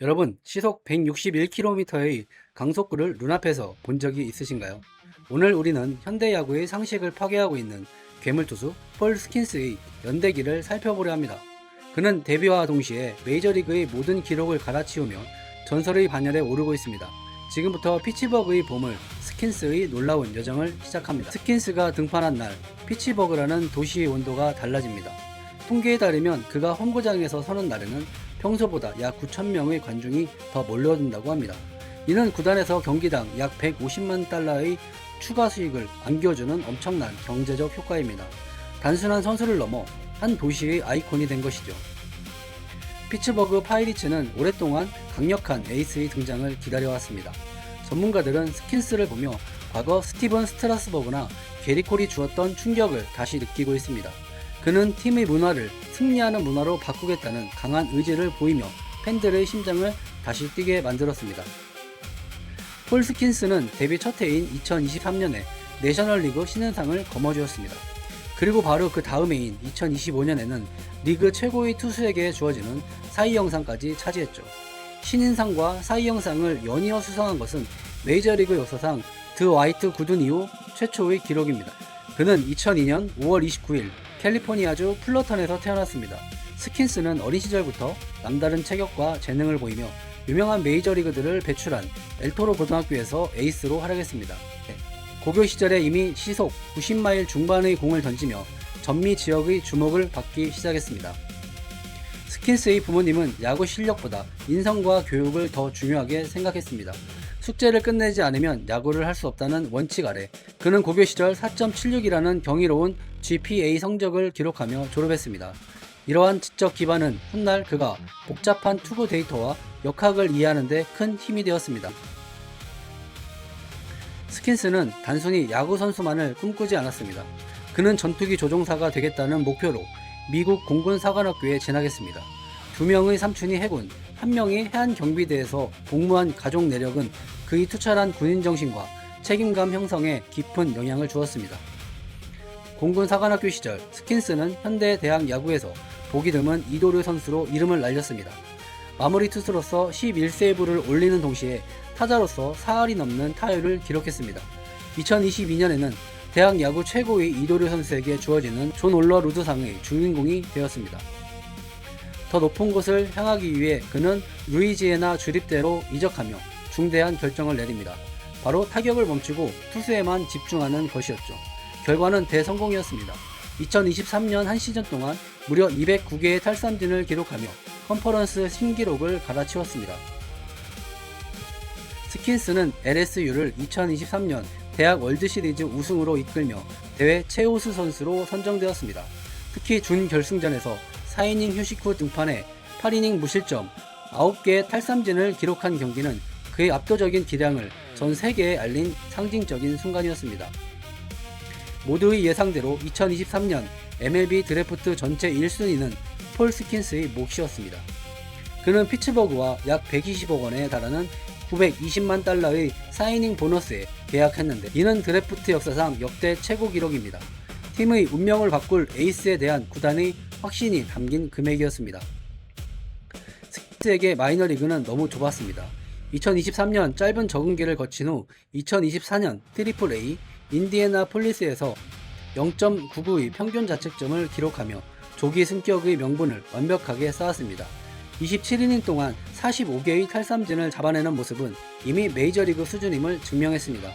여러분, 시속 161km의 강속구를 눈앞에서 본 적이 있으신가요? 오늘 우리는 현대 야구의 상식을 파괴하고 있는 괴물투수 폴 스킨스의 연대기를 살펴보려 합니다. 그는 데뷔와 동시에 메이저리그의 모든 기록을 갈아치우며 전설의 반열에 오르고 있습니다. 지금부터 피츠버그의 보물 스킨스의 놀라운 여정을 시작합니다. 스킨스가 등판한 날, 피츠버그라는 도시의 온도가 달라집니다. 통계에 따르면 그가 홈구장에서 서는 날에는 평소보다 약 9,000명의 관중이 더 몰려든다고 합니다. 이는 구단에서 경기당 약 150만 달러의 추가 수익을 안겨주는 엄청난 경제적 효과입니다. 단순한 선수를 넘어 한 도시의 아이콘이 된 것이죠. 피츠버그 파이리츠는 오랫동안 강력한 에이스의 등장을 기다려왔습니다. 전문가들은 스킨스를 보며 과거 스티븐 스트라스버그나 게리 콜이 주었던 충격을 다시 느끼고 있습니다. 그는 팀의 문화를 승리하는 문화로 바꾸겠다는 강한 의지를 보이며 팬들의 심장을 다시 뛰게 만들었습니다. 폴 스킨스는 데뷔 첫 해인 2023년에 내셔널리그 신인상을 거머쥐었습니다. 그리고 바로 그 다음 해인 2025년에는 리그 최고의 투수에게 주어지는 사이영상까지 차지했죠. 신인상과 사이영상을 연이어 수상한 것은 메이저리그 역사상 드와이트 구든 이후 최초의 기록입니다. 그는 2002년 5월 29일 캘리포니아주 플러턴에서 태어났습니다. 스킨스는 어린 시절부터 남다른 체격과 재능을 보이며 유명한 메이저리그들을 배출한 엘토로 고등학교에서 에이스로 활약했습니다. 고교 시절에 이미 시속 90마일 중반의 공을 던지며 전미 지역의 주목을 받기 시작했습니다. 스킨스의 부모님은 야구 실력보다 인성과 교육을 더 중요하게 생각했습니다. 숙제를 끝내지 않으면 야구를 할 수 없다는 원칙 아래 그는 고교 시절 4.76이라는 경이로운 GPA 성적을 기록하며 졸업했습니다. 이러한 지적 기반은 훗날 그가 복잡한 투구 데이터와 역학을 이해하는 데 큰 힘이 되었습니다. 스킨스는 단순히 야구 선수만을 꿈꾸지 않았습니다. 그는 전투기 조종사가 되겠다는 목표로 미국 공군 사관학교에 진학했습니다. 2명의 삼촌이 해군, 1명이 해안경비대에서 복무한 가족 내력은 그의 투철한 군인 정신과 책임감 형성에 깊은 영향을 주었습니다. 공군 사관학교 시절 스킨스는 현대 대학 야구에서 보기 드문 이도류 선수로 이름을 날렸습니다. 마무리 투수로서 11세이브를 올리는 동시에 타자로서 4할이 넘는 타율을 기록했습니다. 2022년에는 대학 야구 최고의 이도류 선수에게 주어지는 존 올러 루드상의 주인공이 되었습니다. 더 높은 곳을 향하기 위해 그는 루이지애나 주립대로 이적하며 중대한 결정을 내립니다. 바로 타격을 멈추고 투수에만 집중하는 것이었죠. 결과는 대성공이었습니다. 2023년 한 시즌 동안 무려 209개의 탈삼진을 기록하며 컨퍼런스 신기록을 갈아치웠습니다. 스킨스는 LSU를 2023년 대학 월드시리즈 우승으로 이끌며 대회 최우수 선수로 선정되었습니다. 특히 준결승전에서 4이닝 휴식 후 등판해 8이닝 무실점 9개의 탈삼진을 기록한 경기는 그의 압도적인 기량을 전 세계에 알린 상징적인 순간이었습니다. 모두의 예상대로 2023년 MLB 드래프트 전체 1순위는 폴 스킨스의 몫이었습니다. 그는 피츠버그와 약 120억 원에 달하는 920만 달러의 4이닝 보너스에 계약했는데 이는 드래프트 역사상 역대 최고 기록입니다. 팀의 운명을 바꿀 에이스에 대한 구단의 확신이 담긴 금액이었습니다. 스킨스에게 마이너리그는 너무 좁았습니다. 2023년 짧은 적응기를 거친 후 2024년 트리플 A 인디애나폴리스에서 0.99의 평균 자책점을 기록하며 조기 승격의 명분을 완벽하게 쌓았습니다. 27이닝 동안 45개의 탈삼진을 잡아내는 모습은 이미 메이저리그 수준임을 증명했습니다.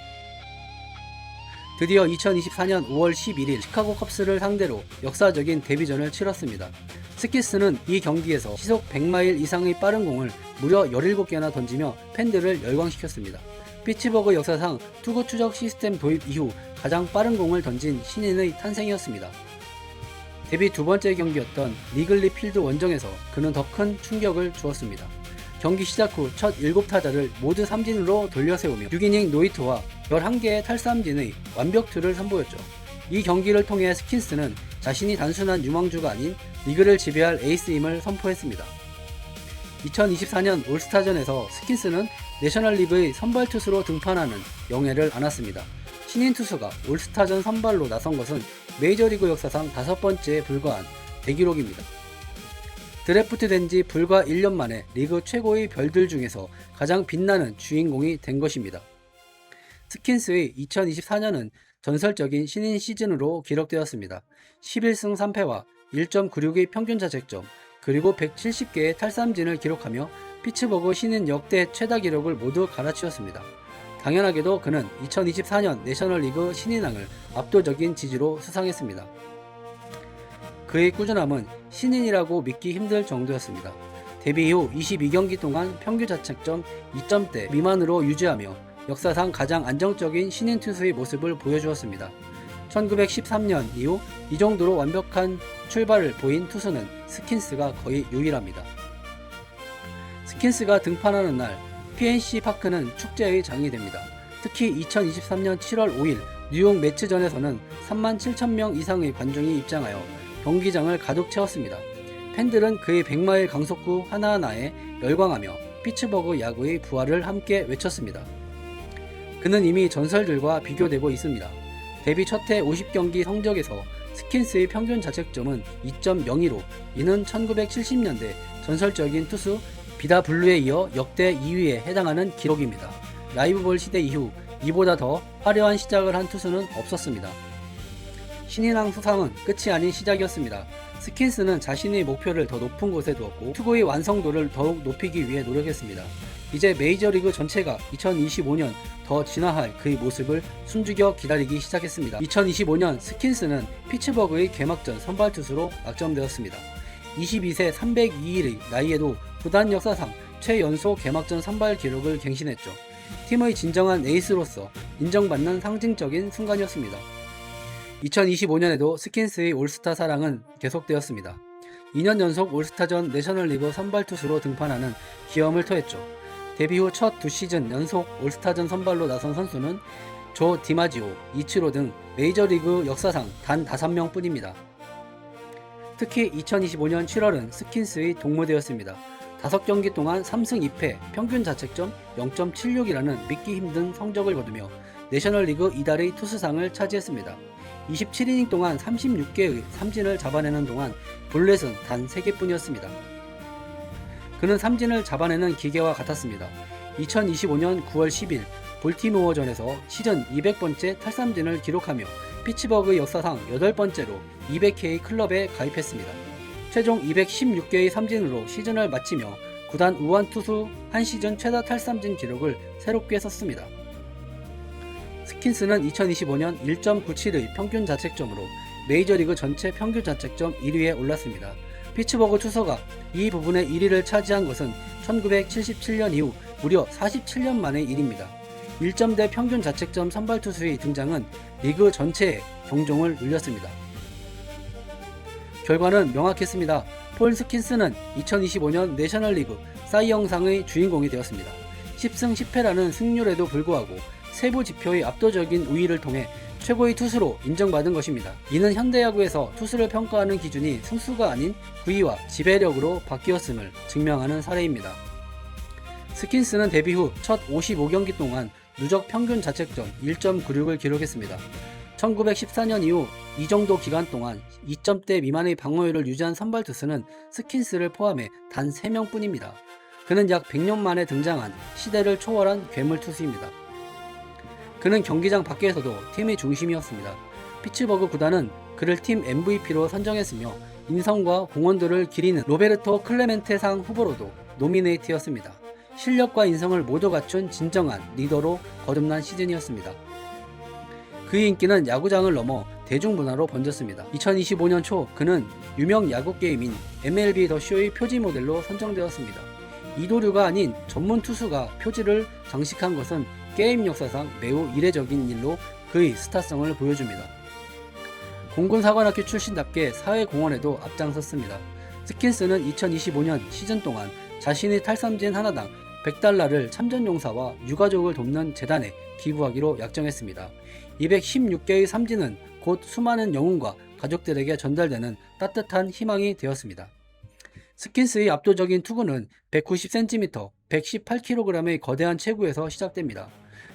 드디어 2024년 5월 11일 시카고 컵스를 상대로 역사적인 데뷔전을 치렀습니다. 스킨스는 이 경기에서 시속 100마일 이상의 빠른 공을 무려 17개나 던지며 팬들을 열광시켰습니다. 피츠버그 역사상 투구 추적 시스템 도입 이후 가장 빠른 공을 던진 신인의 탄생이었습니다. 데뷔 두 번째 경기였던 리글리 필드 원정에서 그는 더 큰 충격을 주었습니다. 경기 시작 후 첫 7타자를 모두 삼진으로 돌려세우며 6이닝 노히트와 11개의 탈삼진의 완벽투를 선보였죠. 이 경기를 통해 스킨스는 자신이 단순한 유망주가 아닌 리그를 지배할 에이스임을 선포했습니다. 2024년 올스타전에서 스킨스는 내셔널리그의 선발 투수로 등판하는 영예를 안았습니다. 신인 투수가 올스타전 선발로 나선 것은 메이저리그 역사상 5번째에 불과한 대기록입니다. 드래프트된 지 불과 1년 만에 리그 최고의 별들 중에서 가장 빛나는 주인공이 된 것입니다. 스킨스의 2024년은 전설적인 신인 시즌으로 기록되었습니다. 11승 3패와 1.96의 평균 자책점, 그리고 170개의 탈삼진을 기록하며 피츠버그 신인 역대 최다 기록을 모두 갈아치웠습니다. 당연하게도 그는 2024년 내셔널리그 신인왕을 압도적인 지지로 수상했습니다. 그의 꾸준함은 신인이라고 믿기 힘들 정도였습니다. 데뷔 이후 22경기 동안 평균 자책점 2점대 미만으로 유지하며 역사상 가장 안정적인 신인 투수의 모습을 보여주었습니다. 1913년 이후 이 정도로 완벽한 출발을 보인 투수는 스킨스가 거의 유일합니다. 스킨스가 등판하는 날 PNC 파크는 축제의 장이 됩니다. 특히 2023년 7월 5일 뉴욕 매치전에서는 37,000명 이상의 관중이 입장하여 경기장을 가득 채웠습니다. 팬들은 그의 100마일 강속구 하나하나에 열광하며 피츠버그 야구의 부활을 함께 외쳤습니다. 그는 이미 전설들과 비교되고 있습니다. 데뷔 첫해 50경기 성적에서 스킨스의 평균 자책점은 2.02로 이는 1970년대 전설적인 투수 비다 블루에 이어 역대 2위에 해당하는 기록입니다. 라이브볼 시대 이후 이보다 더 화려한 시작을 한 투수는 없었습니다. 신인왕 수상은 끝이 아닌 시작이었습니다. 스킨스는 자신의 목표를 더 높은 곳에 두었고 투구의 완성도를 더욱 높이기 위해 노력했습니다. 이제 메이저리그 전체가 2025년 더 진화할 그의 모습을 숨죽여 기다리기 시작했습니다. 2025년 스킨스는 피츠버그의 개막전 선발 투수로 낙점되었습니다. 22세 302일의 나이에도 구단 역사상 최연소 개막전 선발 기록을 갱신했죠. 팀의 진정한 에이스로서 인정받는 상징적인 순간이었습니다. 2025년에도 스킨스의 올스타 사랑은 계속되었습니다. 2년 연속 올스타전 내셔널리그 선발 투수로 등판하는 기염을 토했죠. 데뷔 후 첫 2시즌 연속 올스타전 선발로 나선 선수는 조 디마지오, 이치로 등 메이저리그 역사상 단 5명 뿐입니다. 특히 2025년 7월은 스킨스의 동무대였습니다. 5경기 동안 3승 2패, 평균 자책점 0.76이라는 믿기 힘든 성적을 거두며 내셔널리그 이달의 투수상을 차지했습니다. 27이닝 동안 36개의 삼진을 잡아내는 동안 볼넷은 단 3개뿐이었습니다. 그는 삼진을 잡아내는 기계와 같았습니다. 2025년 9월 10일 볼티모어전에서 시즌 200번째 탈삼진을 기록하며 피츠버그 역사상 8번째로 200K 클럽에 가입했습니다. 최종 216개의 삼진으로 시즌을 마치며 구단 우완 투수 한 시즌 최다 탈삼진 기록을 새롭게 썼습니다. 스킨스는 2025년 1.97의 평균 자책점으로 메이저리그 전체 평균 자책점 1위에 올랐습니다. 피츠버그 투수가 이 부분의 1위를 차지한 것은 1977년 이후 무려 47년 만의 일입니다. 1점대 평균 자책점 선발 투수의 등장은 리그 전체에 경종을 울렸습니다. 결과는 명확했습니다. 폴 스킨스는 2025년 내셔널리그 사이영상의 주인공이 되었습니다. 10승 10패라는 승률에도 불구하고 세부 지표의 압도적인 우위를 통해 최고의 투수로 인정받은 것입니다. 이는 현대야구에서 투수를 평가하는 기준이 승수가 아닌 구위와 지배력으로 바뀌었음을 증명하는 사례입니다. 스킨스는 데뷔 후 첫 55경기 동안 누적 평균 자책점 1.96을 기록했습니다. 1914년 이후 이 정도 기간 동안 2점대 미만의 방어율을 유지한 선발 투수는 스킨스를 포함해 단 3명뿐입니다. 그는 약 100년 만에 등장한 시대를 초월한 괴물 투수입니다. 그는 경기장 밖에서도 팀의 중심이었습니다. 피츠버그 구단은 그를 팀 MVP로 선정했으며 인성과 공헌도를 기리는 로베르토 클레멘테상 후보로도 노미네이트였습니다. 실력과 인성을 모두 갖춘 진정한 리더로 거듭난 시즌이었습니다. 그의 인기는 야구장을 넘어 대중문화로 번졌습니다. 2025년 초 그는 유명 야구 게임인 MLB 더 쇼의 표지 모델로 선정되었습니다. 이도류가 아닌 전문 투수가 표지를 장식한 것은 게임 역사상 매우 이례적인 일로 그의 스타성을 보여줍니다. 공군사관학교 출신답게 사회공헌에도 앞장섰습니다. 스킨스는 2025년 시즌 동안 자신의 탈삼진 하나당 $100를 참전용사와 유가족을 돕는 재단에 기부하기로 약정했습니다. 216개의 삼진은 곧 수많은 영웅과 가족들에게 전달되는 따뜻한 희망이 되었습니다. 스킨스의 압도적인 투구는 190cm, 118kg의 거대한 체구에서 시작됩니다.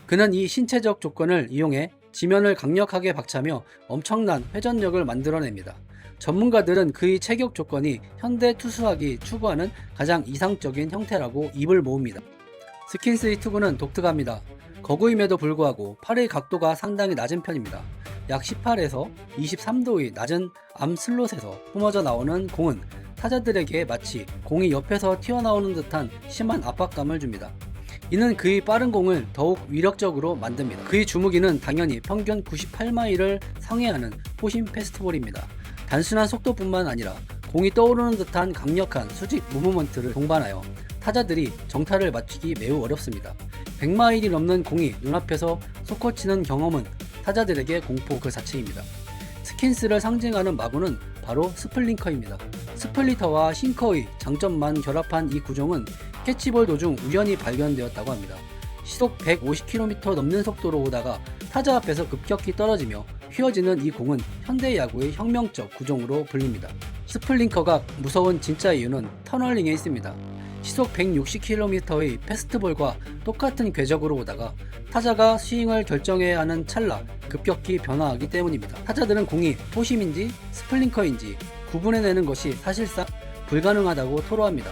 그는 이 신체적 조건을 이용해 지면을 강력하게 박차며 엄청난 회전력을 만들어냅니다. 전문가들은 그의 체격 조건이 현대 투수학이 추구하는 가장 이상적인 형태라고 입을 모읍니다. 스킨스의 투구는 독특합니다. 거구임에도 불구하고 팔의 각도가 상당히 낮은 편입니다. 약 18에서 23도의 낮은 암 슬롯에서 뿜어져 나오는 공은 타자들에게 마치 공이 옆에서 튀어나오는 듯한 심한 압박감을 줍니다. 이는 그의 빠른 공을 더욱 위력적으로 만듭니다. 그의 주무기는 당연히 평균 98마일을 상회하는 포심 패스트볼입니다. 단순한 속도뿐만 아니라 공이 떠오르는 듯한 강력한 수직 무브먼트를 동반하여 타자들이 정타를 맞추기 매우 어렵습니다. 100마일이 넘는 공이 눈앞에서 솟구치는 경험은 타자들에게 공포 그 자체입니다. 스킨스를 상징하는 마구는 바로 스플링커입니다. 스플리터와 싱커의 장점만 결합한 이 구종은 캐치볼 도중 우연히 발견되었다고 합니다. 시속 150km 넘는 속도로 오다가 타자 앞에서 급격히 떨어지며 휘어지는 이 공은 현대 야구의 혁명적 구종으로 불립니다. 스플링커가 무서운 진짜 이유는 터널링에 있습니다. 시속 160km의 패스트볼과 똑같은 궤적으로 오다가 타자가 스윙을 결정해야 하는 찰나 급격히 변화하기 때문입니다. 타자들은 공이 포심인지 스플링커인지 구분해내는 것이 사실상 불가능하다고 토로합니다.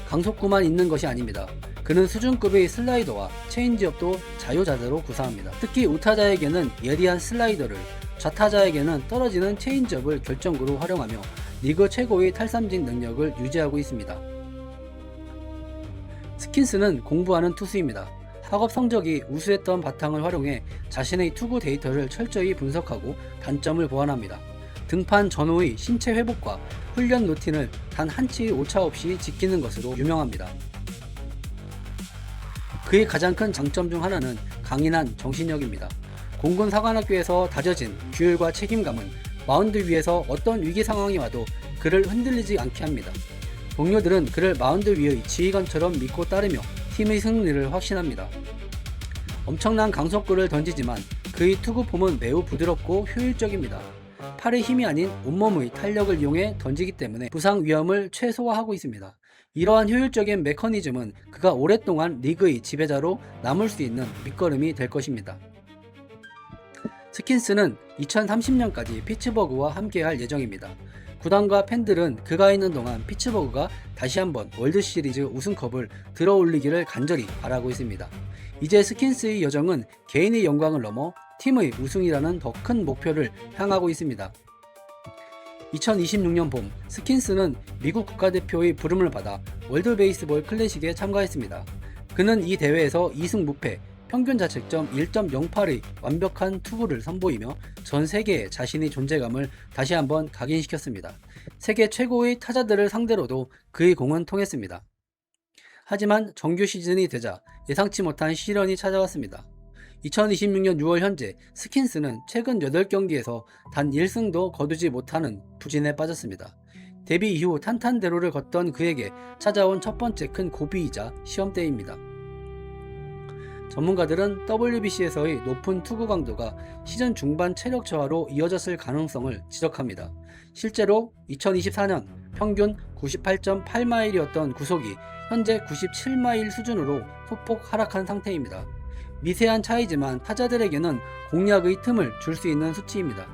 강속구만 있는 것이 아닙니다. 그는 수준급의 슬라이더와 체인지업도 자유자재로 구사합니다. 특히 우타자에게는 예리한 슬라이더를, 좌타자에게는 떨어지는 체인지업을 결정구로 활용하며 리그 최고의 탈삼진 능력을 유지하고 있습니다. 스킨스는 공부하는 투수입니다. 학업 성적이 우수했던 바탕을 활용해 자신의 투구 데이터를 철저히 분석하고 단점을 보완합니다. 등판 전후의 신체 회복과 훈련 루틴을 단 한치의 오차 없이 지키는 것으로 유명합니다. 그의 가장 큰 장점 중 하나는 강인한 정신력입니다. 공군 사관학교에서 다져진 규율과 책임감은 마운드 위에서 어떤 위기 상황이 와도 그를 흔들리지 않게 합니다. 동료들은 그를 마운드 위의 지휘관처럼 믿고 따르며 팀의 승리를 확신합니다. 엄청난 강속구를 던지지만 그의 투구 폼은 매우 부드럽고 효율적입니다. 팔의 힘이 아닌 온몸의 탄력을 이용해 던지기 때문에 부상 위험을 최소화하고 있습니다. 이러한 효율적인 메커니즘은 그가 오랫동안 리그의 지배자로 남을 수 있는 밑거름이 될 것입니다. 스킨스는 2030년까지 피츠버그와 함께할 예정입니다. 구단과 팬들은 그가 있는 동안 피츠버그가 다시 한번 월드시리즈 우승컵을 들어올리기를 간절히 바라고 있습니다. 이제 스킨스의 여정은 개인의 영광을 넘어 팀의 우승이라는 더 큰 목표를 향하고 있습니다. 2026년 봄 스킨스는 미국 국가대표의 부름을 받아 월드 베이스볼 클래식에 참가했습니다. 그는 이 대회에서 2승 무패, 평균 자책점 1.08의 완벽한 투구를 선보이며 전 세계에 자신의 존재감을 다시 한번 각인시켰습니다. 세계 최고의 타자들을 상대로도 그의 공은 통했습니다. 하지만 정규 시즌이 되자 예상치 못한 시련이 찾아왔습니다. 2026년 6월 현재 스킨스는 최근 8경기에서 단 1승도 거두지 못하는 부진에 빠졌습니다. 데뷔 이후 탄탄대로를 걷던 그에게 찾아온 첫 번째 큰 고비이자 시험대입니다. 전문가들은 WBC에서의 높은 투구 강도가 시즌 중반 체력 저하로 이어졌을 가능성을 지적합니다. 실제로 2024년 평균 98.8마일이었던 구속이 현재 97마일 수준으로 소폭 하락한 상태입니다. 미세한 차이지만 타자들에게는 공략의 틈을 줄 수 있는 수치입니다.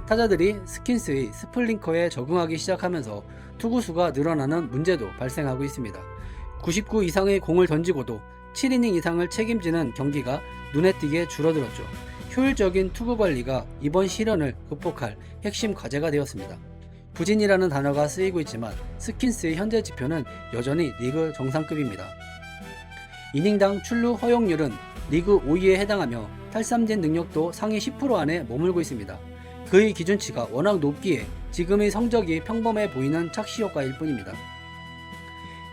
타자들이 스킨스의 스플링커에 적응하기 시작하면서 투구수가 늘어나는 문제도 발생하고 있습니다. 99 이상의 공을 던지고도 7이닝 이상을 책임지는 경기가 눈에 띄게 줄어들었죠. 효율적인 투구 관리가 이번 시련을 극복할 핵심 과제가 되었습니다. 부진이라는 단어가 쓰이고 있지만 스킨스의 현재 지표는 여전히 리그 정상급입니다. 이닝당 출루 허용률은 리그 5위에 해당하며 탈삼진 능력도 상위 10% 안에 머물고 있습니다. 그의 기준치가 워낙 높기에 지금의 성적이 평범해 보이는 착시 효과일 뿐입니다.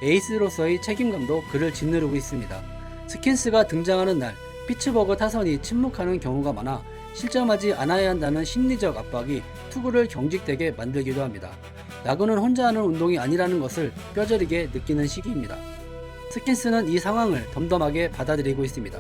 에이스로서의 책임감도 그를 짓누르고 있습니다. 스킨스가 등장하는 날 피츠버그 타선이 침묵하는 경우가 많아 실점하지 않아야 한다는 심리적 압박이 투구를 경직되게 만들기도 합니다. 야구는 혼자 하는 운동이 아니라는 것을 뼈저리게 느끼는 시기입니다. 스킨스는 이 상황을 덤덤하게 받아들이고 있습니다.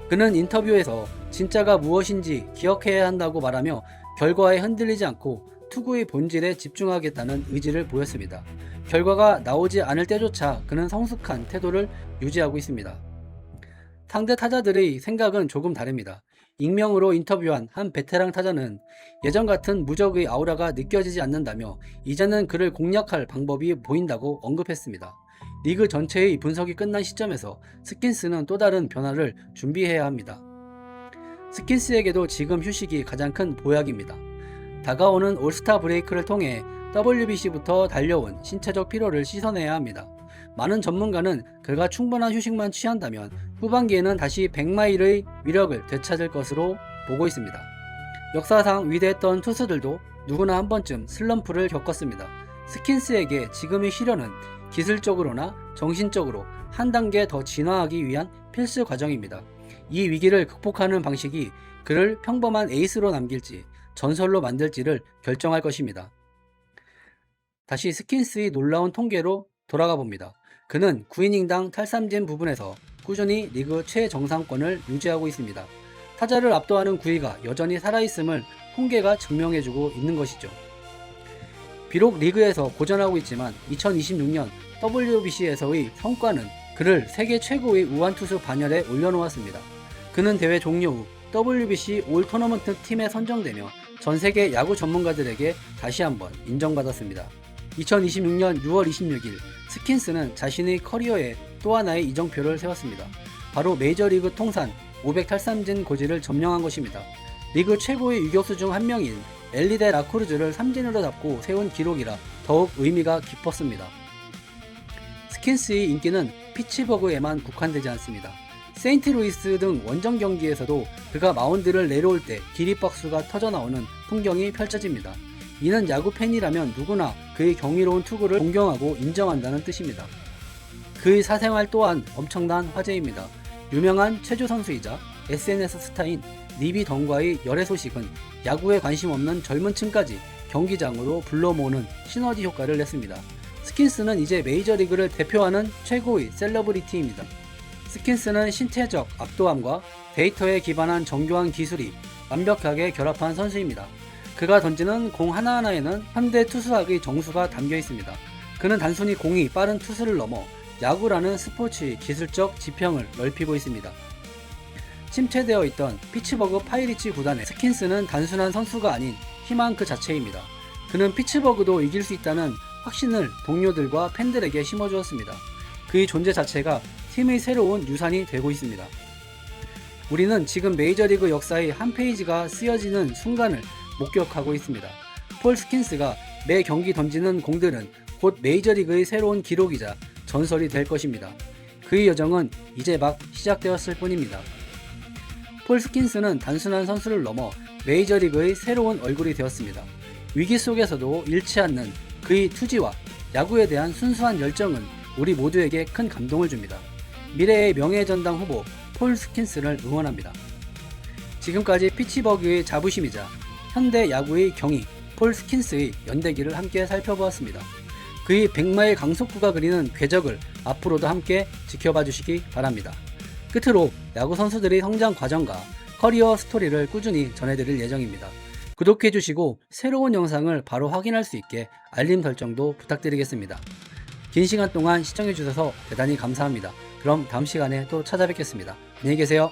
그는 인터뷰에서 진짜가 무엇인지 기억해야 한다고 말하며 결과에 흔들리지 않고 투구의 본질에 집중하겠다는 의지를 보였습니다. 결과가 나오지 않을 때조차 그는 성숙한 태도를 유지하고 있습니다. 상대 타자들의 생각은 조금 다릅니다. 익명으로 인터뷰한 한 베테랑 타자는 예전 같은 무적의 아우라가 느껴지지 않는다며 이제는 그를 공략할 방법이 보인다고 언급했습니다. 리그 전체의 분석이 끝난 시점에서 스킨스는 또 다른 변화를 준비해야 합니다. 스킨스에게도 지금 휴식이 가장 큰 보약입니다. 다가오는 올스타 브레이크를 통해 WBC부터 달려온 신체적 피로를 씻어내야 합니다. 많은 전문가는 그가 충분한 휴식만 취한다면 후반기에는 다시 100마일의 위력을 되찾을 것으로 보고 있습니다. 역사상 위대했던 투수들도 누구나 한 번쯤 슬럼프를 겪었습니다. 스킨스에게 지금의 시련은 기술적으로나 정신적으로 한 단계 더 진화하기 위한 필수 과정입니다. 이 위기를 극복하는 방식이 그를 평범한 에이스로 남길지 전설로 만들지를 결정할 것입니다. 다시 스킨스의 놀라운 통계로 돌아가 봅니다. 그는 9이닝당 탈삼진 부분에서 꾸준히 리그 최정상권을 유지하고 있습니다. 타자를 압도하는 구위가 여전히 살아있음을 통계가 증명해주고 있는 것이죠. 비록 리그에서 고전하고 있지만 2026년 WBC에서의 성과는 그를 세계 최고의 우완투수 반열에 올려놓았습니다. 그는 대회 종료 후 WBC 올 토너먼트 팀에 선정되며 전세계 야구 전문가들에게 다시 한번 인정받았습니다. 2026년 6월 26일 스킨스는 자신의 커리어에 또 하나의 이정표를 세웠습니다. 바로 메이저리그 통산 500탈삼진 고지를 점령한 것입니다. 리그 최고의 유격수 중 한 명인 엘리데 라크루즈를 삼진으로 잡고 세운 기록이라 더욱 의미가 깊었습니다. 스킨스의 인기는 피츠버그에만 국한되지 않습니다. 세인트루이스 등 원정 경기에서도 그가 마운드를 내려올 때 기립박수가 터져나오는 풍경이 펼쳐집니다. 이는 야구 팬이라면 누구나 그의 경이로운 투구를 존경하고 인정한다는 뜻입니다. 그의 사생활 또한 엄청난 화제입니다. 유명한 체조 선수이자 SNS 스타인 리비 덩과의 열애 소식은 야구에 관심 없는 젊은 층까지 경기장으로 불러 모으는 시너지 효과를 냈습니다. 스킨스는 이제 메이저리그를 대표하는 최고의 셀러브리티입니다. 스킨스는 신체적 압도함과 데이터에 기반한 정교한 기술이 완벽하게 결합한 선수입니다. 그가 던지는 공 하나하나에는 현대 투수학의 정수가 담겨 있습니다. 그는 단순히 공이 빠른 투수를 넘어 야구라는 스포츠의 기술적 지평을 넓히고 있습니다. 침체되어 있던 피츠버그 파이리츠 구단의 스킨스는 단순한 선수가 아닌 희망 그 자체입니다. 그는 피츠버그도 이길 수 있다는 확신을 동료들과 팬들에게 심어주었습니다. 그의 존재 자체가 팀의 새로운 유산이 되고 있습니다. 우리는 지금 메이저리그 역사의 한 페이지가 쓰여지는 순간을 목격하고 있습니다. 폴 스킨스가 매 경기 던지는 공들은 곧 메이저리그의 새로운 기록이자 전설이 될 것입니다. 그의 여정은 이제 막 시작되었을 뿐입니다. 폴 스킨스는 단순한 선수를 넘어 메이저리그의 새로운 얼굴이 되었습니다. 위기 속에서도 잃지 않는 그의 투지와 야구에 대한 순수한 열정은 우리 모두에게 큰 감동을 줍니다. 미래의 명예전당 후보 폴 스킨스를 응원합니다. 지금까지 피츠버그의 자부심이자 현대 야구의 경이 폴 스킨스의 연대기를 함께 살펴보았습니다. 그의 100마일 강속구가 그리는 궤적을 앞으로도 함께 지켜봐 주시기 바랍니다. 끝으로 야구 선수들의 성장 과정과 커리어 스토리를 꾸준히 전해드릴 예정입니다. 구독해 주시고 새로운 영상을 바로 확인할 수 있게 알림 설정도 부탁드리겠습니다. 긴 시간 동안 시청해 주셔서 대단히 감사합니다. 그럼 다음 시간에 또 찾아뵙겠습니다. 안녕히 계세요.